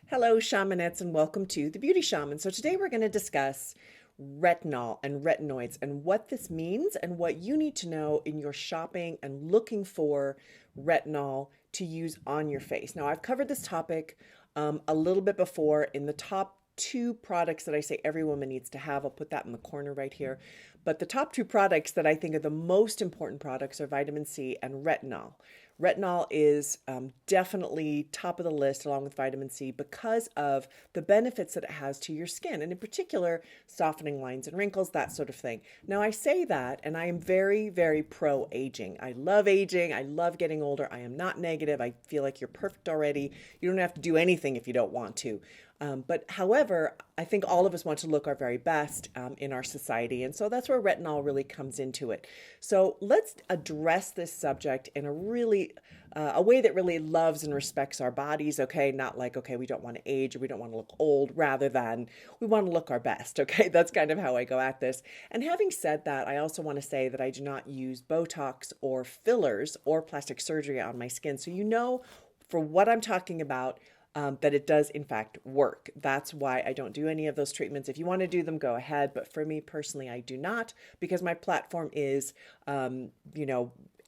Hello, shamanettes, and welcome to the Beauty Shaman. So today we're going to discuss retinol and retinoids and what this means and what you need to know in your shopping and looking for retinol to use on your face. Now, I've covered this topic a little bit before in the top two products that I say every woman needs to have. I'll put that in the corner right here. But the top two products that I think are the most important products are vitamin C and retinol. Retinol is definitely top of the list along with vitamin C because of the benefits that it has to your skin, and in particular, softening lines and wrinkles, that sort of thing. Now, I say that, and I am very, very pro aging. I love aging. I love getting older. I am not negative. I feel like you're perfect already. You don't have to do anything if you don't want to. But however, I think all of us want to look our very best in our society. And so that's where retinol really comes into it. So let's address this subject in a way that really loves and respects our bodies, okay? Not like, okay, we don't want to age or we don't want to look old, rather than we want to look our best, okay? That's kind of how I go at this. And having said that, I also want to say that I do not use Botox or fillers or plastic surgery on my skin. So you know, for what I'm talking about, that it does in fact work. That's why I don't do any of those treatments. If you want to do them, go ahead. But for me personally, I do not, because my platform is,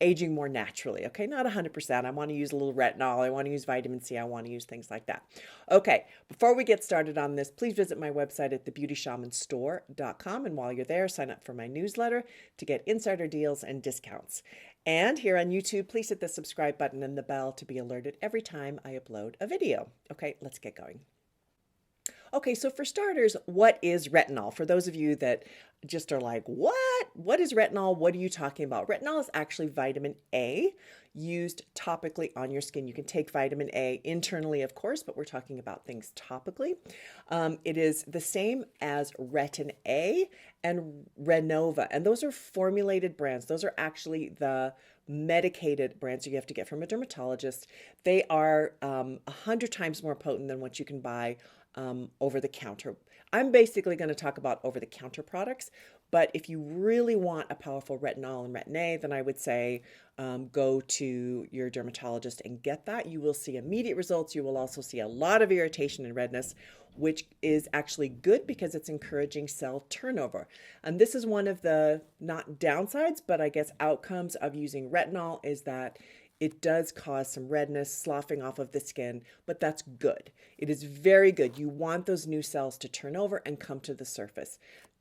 aging more naturally. Okay, not 100%. I want to use a little retinol. I want to use vitamin C. I want to use things like that. Okay, before we get started on this, please visit my website at thebeautyshamanstore.com. And while you're there, sign up for my newsletter to get insider deals and discounts. And here on YouTube, please hit the subscribe button and the bell to be alerted every time I upload a video. Okay, let's get going. Okay, so for starters, what is retinol? For those of you that just are like, what? What is retinol? What are you talking about? Retinol is actually vitamin A used topically on your skin. You can take vitamin A internally, of course, but we're talking about things topically. It is the same as Retin A and Renova, and those are formulated brands. Those are actually the medicated brands you have to get from a dermatologist. They are 100 times more potent than what you can buy over the counter. I'm basically going to talk about over the counter products, but if you really want a powerful retinol and retin A, then I would say go to your dermatologist and get that. You will see immediate results. You will also see a lot of irritation and redness, which is actually good because it's encouraging cell turnover. And this is one of the, not downsides, but I guess outcomes of using retinol is that it does cause some redness, sloughing off of the skin, but that's good. It is very good. You want those new cells to turn over and come to the surface.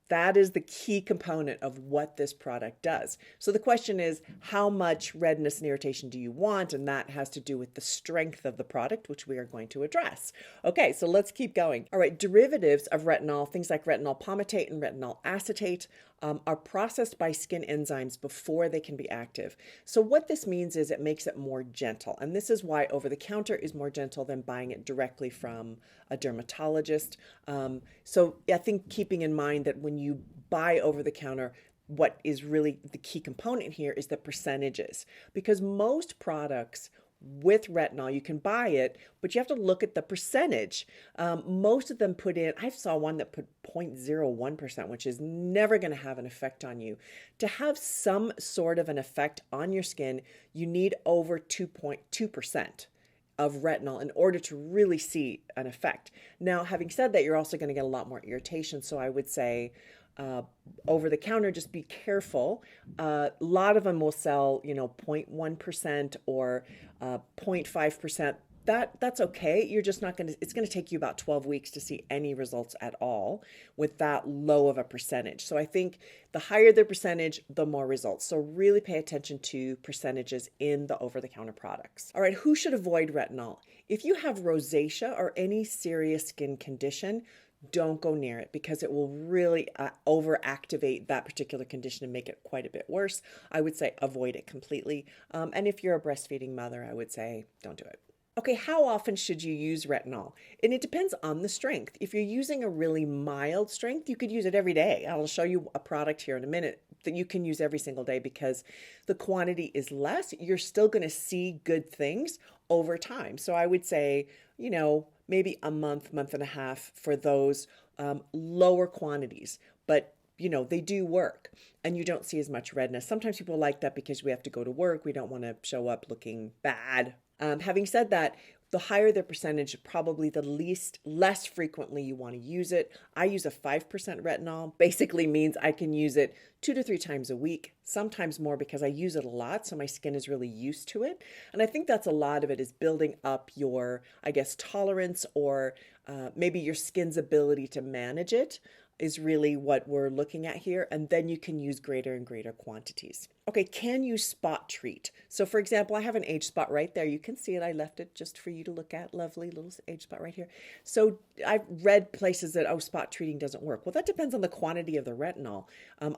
That is the key component of what this product does. So the question is, how much redness and irritation do you want? And that has to do with the strength of the product, which we are going to address. Okay, so let's keep going. All right, derivatives of retinol, things like retinol palmitate and retinol acetate, are processed by skin enzymes before they can be active. So what this means is it makes it more gentle. And this is why over the counter is more gentle than buying it directly from a dermatologist. So I think keeping in mind that when you buy over the counter, what is really the key component here is the percentages, because most products with retinol, you can buy it, but you have to look at the percentage. Most of them put in, I saw one that put 0.01%, which is never going to have an effect on you. To have some sort of an effect on your skin, you need over 2.2% of retinol in order to really see an effect. Now, having said that, you're also going to get a lot more irritation. So I would say over the counter, just be careful. A lot of them will sell, 0.1% or 0.5%. That's okay. You're just not going to, it's going to take you about 12 weeks to see any results at all with that low of a percentage. So I think the higher the percentage, the more results. So really pay attention to percentages in the over-the-counter products. All right, who should avoid retinol? If you have rosacea or any serious skin condition, don't go near it because it will really overactivate that particular condition and make it quite a bit worse. I would say avoid it completely. And if you're a breastfeeding mother, I would say don't do it. Okay, how often should you use retinol? And it depends on the strength. If you're using a really mild strength, you could use it every day. I'll show you a product here in a minute that you can use every single day because the quantity is less. You're still going to see good things over time. So I would say, maybe a month, month and a half for those lower quantities. But they do work and you don't see as much redness. Sometimes people like that because we have to go to work. We don't want to show up looking bad. Having said that, The higher the percentage, probably less frequently you want to use it. I use a 5% retinol. Basically means I can use it 2 to 3 times a week, sometimes more because I use it a lot, so my skin is really used to it. And I think that's a lot of it is building up your, I guess, tolerance or maybe your skin's ability to manage it is really what we're looking at here. And then you can use greater and greater quantities. Okay, can you spot treat? So for example, I have an age spot right there. You can see it. I left it just for you to look at. Lovely little age spot right here. So I've read places that, oh, spot treating doesn't work. Well, that depends on the quantity of the retinol.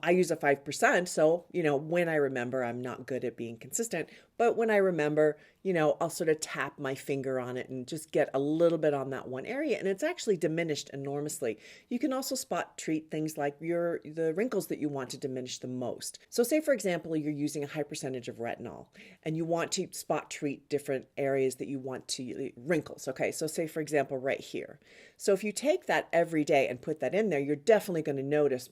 I use a 5%. So, when I remember, I'm not good at being consistent. But when I remember, I'll sort of tap my finger on it and just get a little bit on that one area. And it's actually diminished enormously. You can also spot treat things like the wrinkles that you want to diminish the most. So say, for example, you're using a high percentage of retinol and you want to spot treat different areas that you want to wrinkles. Okay, so say, for example, right here. So if you take that every day and put that in there, you're definitely going to notice,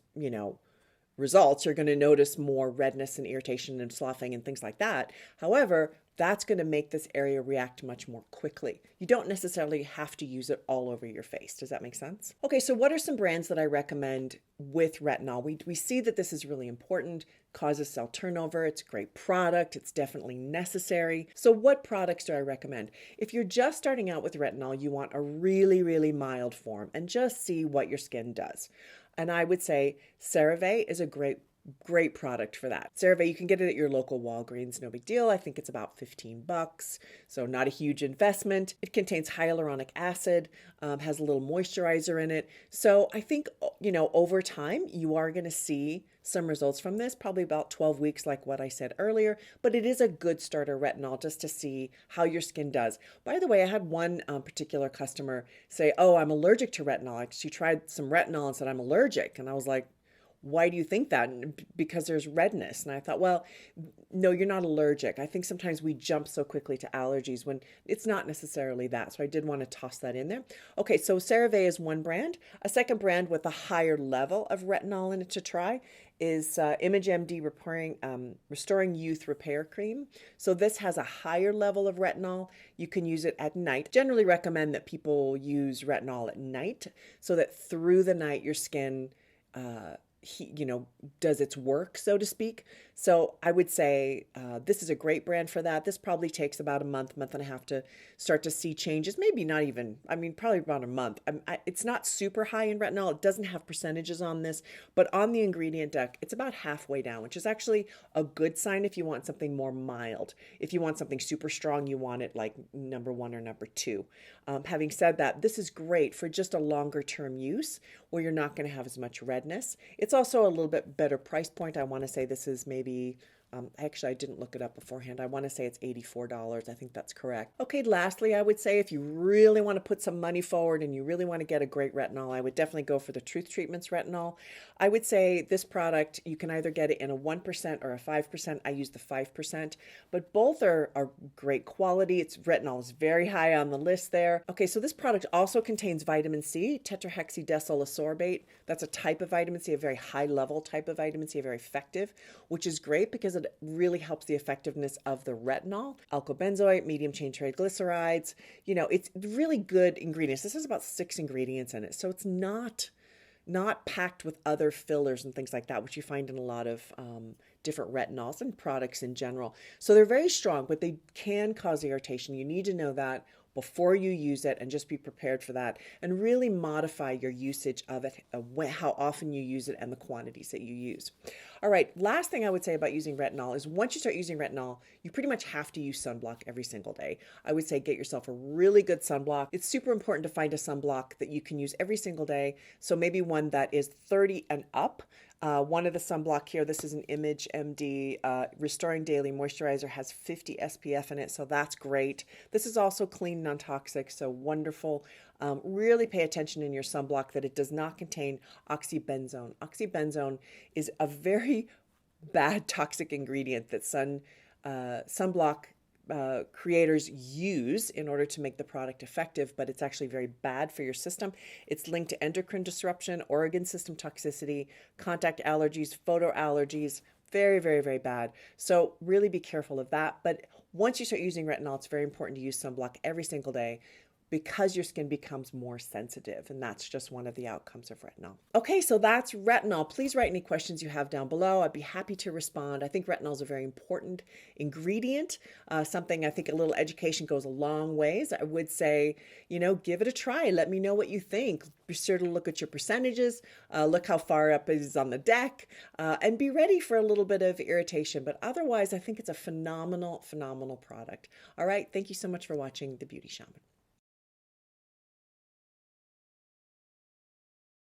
results. You're going to notice more redness and irritation and sloughing and things like that. However, that's going to make this area react much more quickly. You don't necessarily have to use it all over your face. Does that make sense? Okay, so what are some brands that I recommend with retinol? We see that this is really important, causes cell turnover. It's a great product. It's definitely necessary. So what products do I recommend? If you're just starting out with retinol, you want a really, really mild form and just see what your skin does. And I would say CeraVe is a great product for that. CeraVe, you can get it at your local Walgreens, no big deal. I think it's about $15, so not a huge investment. It contains hyaluronic acid, has a little moisturizer in it. So I think, over time, you are going to see some results from this, probably about 12 weeks, like what I said earlier, but it is a good starter retinol just to see how your skin does. By the way, I had one particular customer say, oh, I'm allergic to retinol. She tried some retinol and said, I'm allergic. And I was like, why do you think that? And because there's redness. And I thought, well, no, you're not allergic. I think sometimes we jump so quickly to allergies when it's not necessarily that. So I did want to toss that in there. Okay, so CeraVe is one brand. A second brand with a higher level of retinol in it to try is ImageMD Restoring Youth Repair Cream. So this has a higher level of retinol. You can use it at night. Generally recommend that people use retinol at night so that through the night your skin does its work, so to speak. So I would say this is a great brand for that. This probably takes about a month and a half to start to see changes. Maybe not even, probably about a month. It's not super high in retinol. It doesn't have percentages on this, but on the ingredient deck, it's about halfway down, which is actually a good sign if you want something more mild. If you want something super strong, you want it like number 1 or number 2. Having said that, this is great for just a longer term use where you're not going to have as much redness. It's also a little bit better price point. I want to say this is maybe, actually I didn't look it up beforehand. I want to say it's $84. I think that's correct. Okay, lastly, I would say if you really want to put some money forward and you really want to get a great retinol, I would definitely go for the Truth Treatments retinol. I would say this product, you can either get it in a 1% or a 5%. I use the 5%, but both are great quality. Its retinol is very high on the list there. Okay, so this product also contains vitamin C, tetrahexydecyl ascorbate. That's a type of vitamin C, a very high level type of vitamin C, very effective, which is great because it really helps the effectiveness of the retinol. Alkobenzoate, medium chain triglycerides, it's really good ingredients. This has about 6 ingredients in it, so it's not packed with other fillers and things like that, which you find in a lot of different retinols and products in general. So they're very strong, but they can cause irritation. You need to know that before you use it and just be prepared for that and really modify your usage of it, how often you use it and the quantities that you use. All right, last thing I would say about using retinol is once you start using retinol, you pretty much have to use sunblock every single day. I would say get yourself a really good sunblock. It's super important to find a sunblock that you can use every single day. So maybe one that is 30 and up. One of the sunblock here, this is an ImageMD Restoring Daily Moisturizer, has 50 SPF in it, so that's great. This is also clean, non-toxic, so wonderful. Really pay attention in your sunblock that it does not contain oxybenzone. Oxybenzone is a very bad toxic ingredient that sunblock creators use in order to make the product effective, but it's actually very bad for your system. It's linked to endocrine disruption, organ system toxicity, contact allergies, photo allergies. Very, very, very bad. So really be careful of that. But once you start using retinol, it's very important to use sunblock every single day because your skin becomes more sensitive. And that's just one of the outcomes of retinol. Okay, so that's retinol. Please write any questions you have down below. I'd be happy to respond. I think retinol is a very important ingredient, something I think a little education goes a long ways. I would say, give it a try. Let me know what you think. Be sure to look at your percentages, look how far up it is on the deck, and be ready for a little bit of irritation. But otherwise, I think it's a phenomenal, phenomenal product. All right, thank you so much for watching The Beauty Shaman.